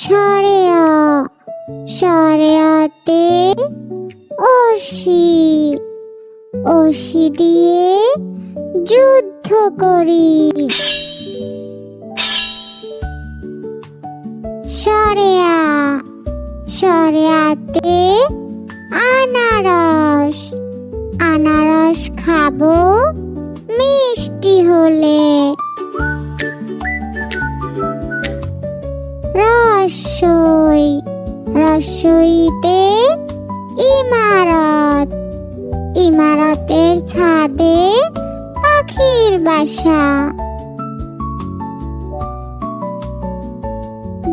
সরে অ, সরে অতে অসি, অসি দিয়ে যুদ্ধ করি। সরে আ, সরে আতে আনারস, আনারস খাবো মিষ্টি হলে। রসই, রসইতে ইমারত, ইমারতের ছাদে পাখির বাসা।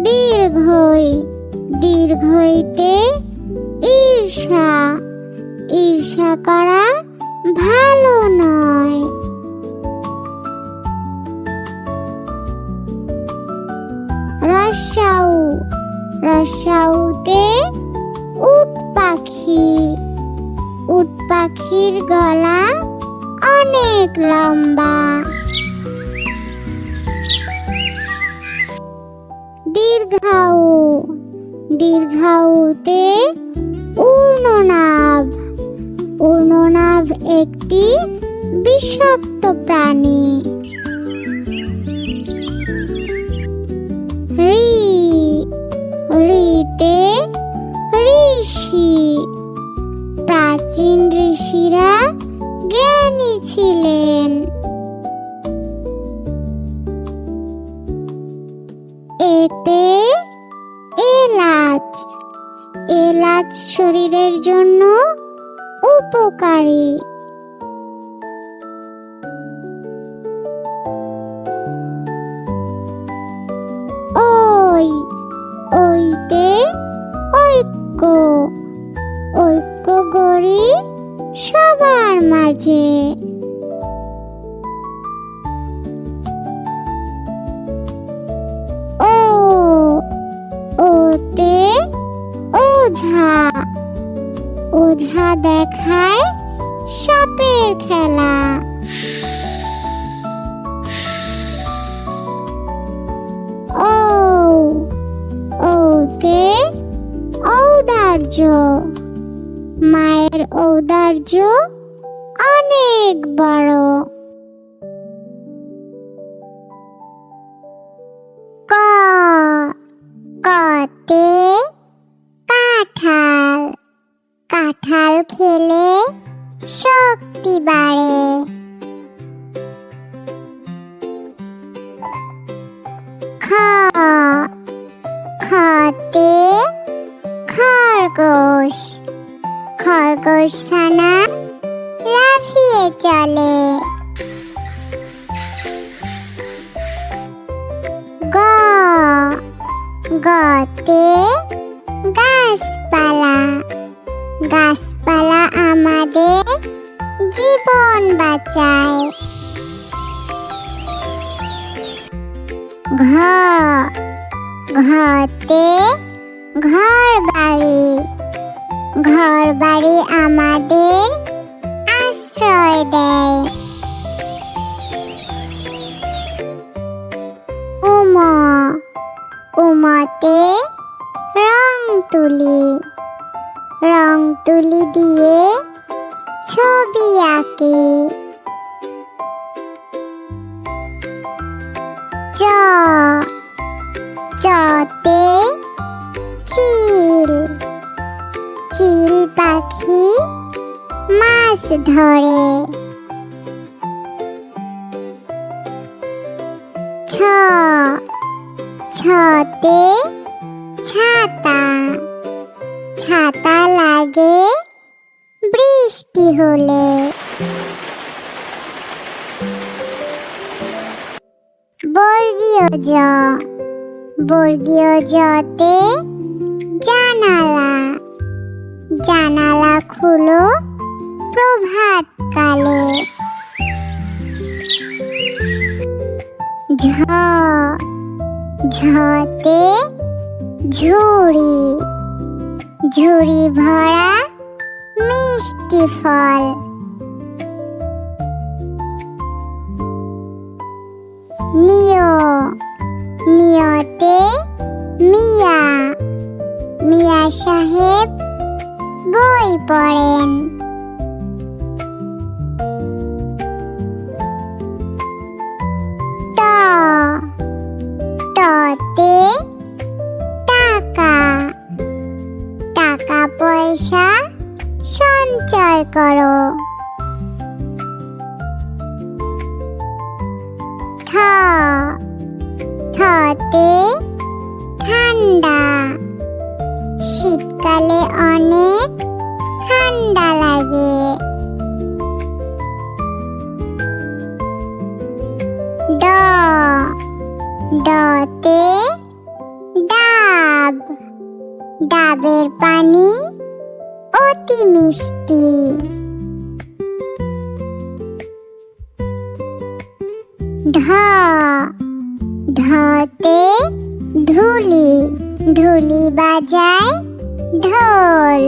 দীর্ঘই, দীর্ঘইতে ঈর্ষা, ঈর্ষা করা ভালো নয়। রস্যাউ, রস্যাউতে উট পাখি, উট পাখির গলা অনেক লম্বা। দীর্ঘাউ, দীর্ঘাউতে ঊর্ণনাভ, ঊর্ণনাভ একটি বিষাক্ত প্রাণী। ঋ, ঋতে ঋষি, প্রাচীন ঋষিরা জ্ঞানী ছিলেন। এতে এলাচ, এলাচ শরীরের জন্য উপকারী। ওই, ওইতে ঐক্য, ঐক্য গড়ি সবার মাঝে। ও, ওতে ওঝা, ওঝা দেখায় সাপের খেলা। ও, ওতে ঔদার্য, মায়ের ঔদার্য অনেক বড়। ক, কতে কাঁঠাল, কাঁঠাল খেলে শক্তি বাড়ে। খ, খতে খরগোশ, খরগোশ ছানা লাফিয়ে চলে। গ, গতে গাছপালা, গাছপালা আমাদের জীবন বাঁচায়। ঘ, ঘতে ঘর বাড়ি, ঘর বাড়ি আমাদের আশ্রয় দেয়। উম, উমতে রং তুলি, রং তুলি দিয়ে ছবি আঁকি। চ, চতে চিল, চিল পাখি মাছ ধরে। ছ, ছতে ছাতা, ছাতা লাগে বৃষ্টি হলে। বর্গীয় জ, বর্গীয় জতে জানালা, জানালা খুলো প্রভাত কালে। ঝ, ঝতে ঝুড়ি, ঝুড়ি ভরা মিষ্টি ফল। নিয়, নিয়তে মিয়া, পড়েন। ট, টতে টাকা, টাকা পয়সা সঞ্চয় করো। ঠ, ঠতে ঠান্ডা, শীতকালে অনেক ঠান্ডা লাগে। ড, ডতে ডাব, ডাবের পানি অতি মিষ্টি। ঢ, ঢতে ঢুলি, ঢুলি বাজায় ঢোল।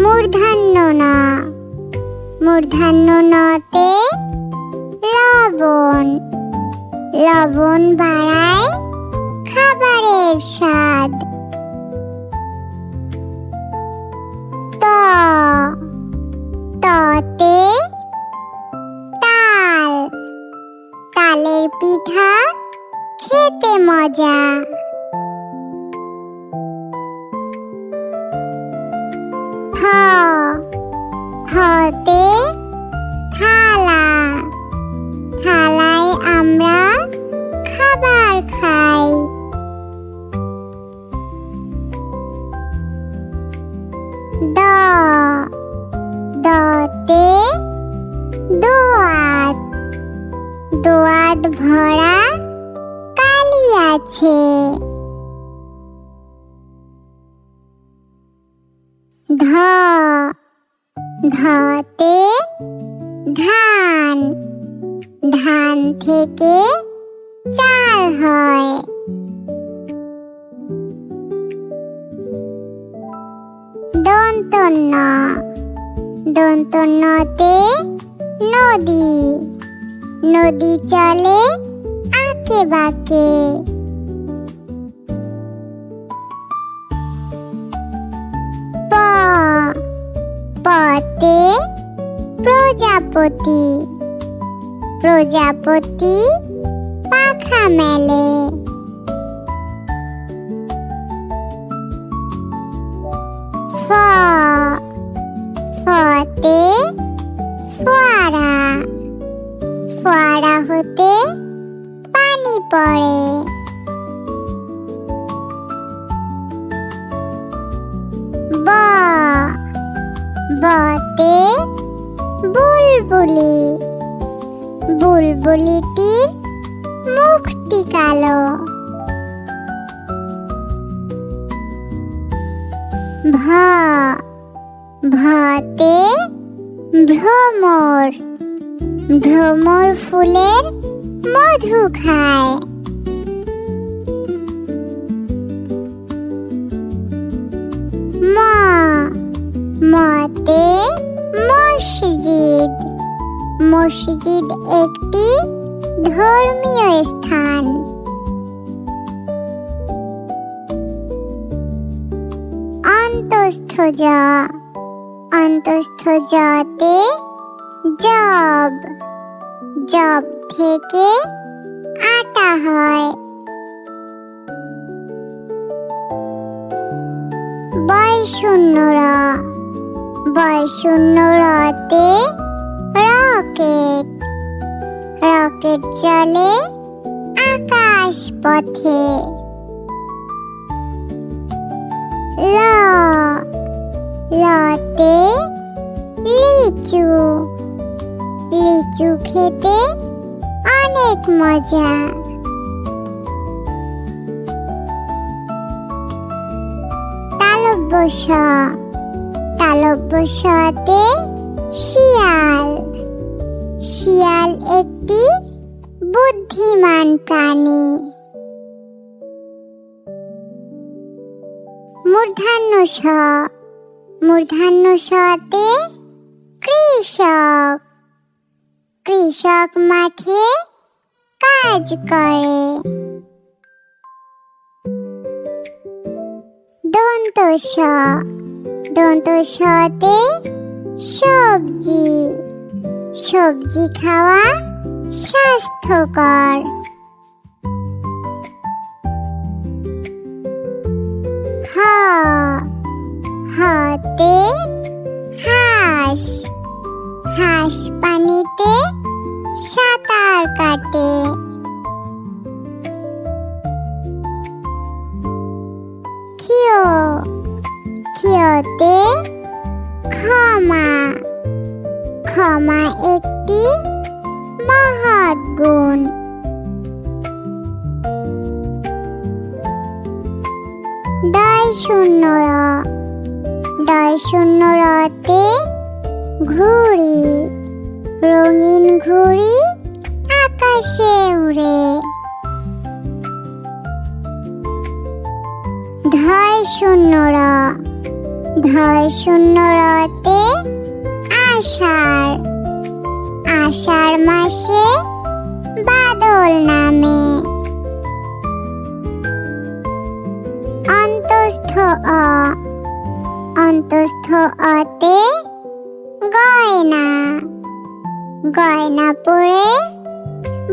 মূর্ধন্য ন, মূর্ধন্য নতে লবণ, লবণ বাড়ায় খাবারের স্বাদ। ত, ততে তাল, তালের পিঠা খেতে মজা। থ, থতে থালা, থালায় আমরা খাবার খাই। দ, দতে দোয়াত, দোয়াত ভরা কালি আছে। ধ, ধতে ধান, ধান থেকে চাল হয়। দন্তন্য, দন্তন্যতে নদী, নদী চলে আঁকে বাঁকে। প, পতে প্রজাপতি, প্রজাপতি পাখা মেলে। ফ, ফতে ফোয়ারা, ফোয়ারা হতে পানি পড়ে। ব, বতে বুলবুলি, বুলবুলিটির মুখটি কালো। ভ, ভতে ভ্রমর, ভ্রমর ফুলের মধু খায়। ম, মতে মসজিদ, মসজিদ একটি ধর্মীয় স্থান। অন্তস্থ জ, অন্তস্থ জতে জব, জব থেকে আটা হয়। বয়শূন্য র, বয়শূন্য রতে রকেট, রকেট চলে আকাশ পথে। ল, লতে লিচু, লিচু খেতে অনেক মজা। তালব্য শ, তালব্য শতে শিয়াল, শিয়াল একটি বুদ্ধিমান প্রাণী। মূর্ধন্য ষ, মূর্ধন্য শতে কৃষক, কৃষক মাঠে কাজ করে। দন্ত সতে সবজি, সবজি খাওয়া স্বাস্থ্যকর। হতে হাঁস, হাঁস পানিতে সাঁতার কাটে। ক্ষিয়তে ক্ষমা, ক্ষমা একটি মহৎ গুণ। ডয় শূন্য রতে ঘুড়ি, রঙিন ঘুড়ি আকাশে উড়ে। ধয় শূন্য রতে আষাঢ়, আষাঢ় মাসে বাদল নামে। অন্তস্থ অতে গয়না, গয়না পরে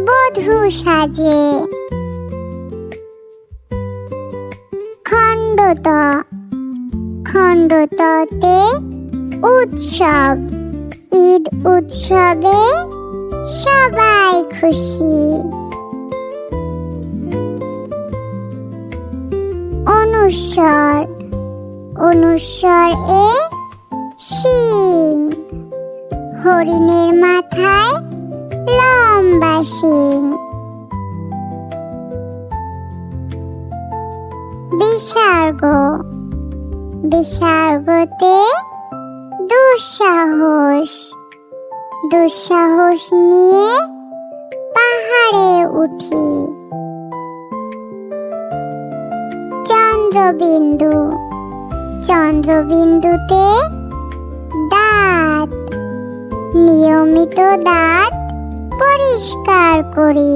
বধূ সাজে। খণ্ডততে উৎসব, ঈদ উৎসবে সবাই খুশি। অনুস্বর এ শিং, হরিণের মাথায় লম্বা শিং। বিসর্গতে দুঃসাহস, দুঃসাহস নিয়ে পাহাড়ে উঠি। চন্দ্রবিন্দুতে দাঁত, নিয়মিত দাঁত পরিষ্কার করি।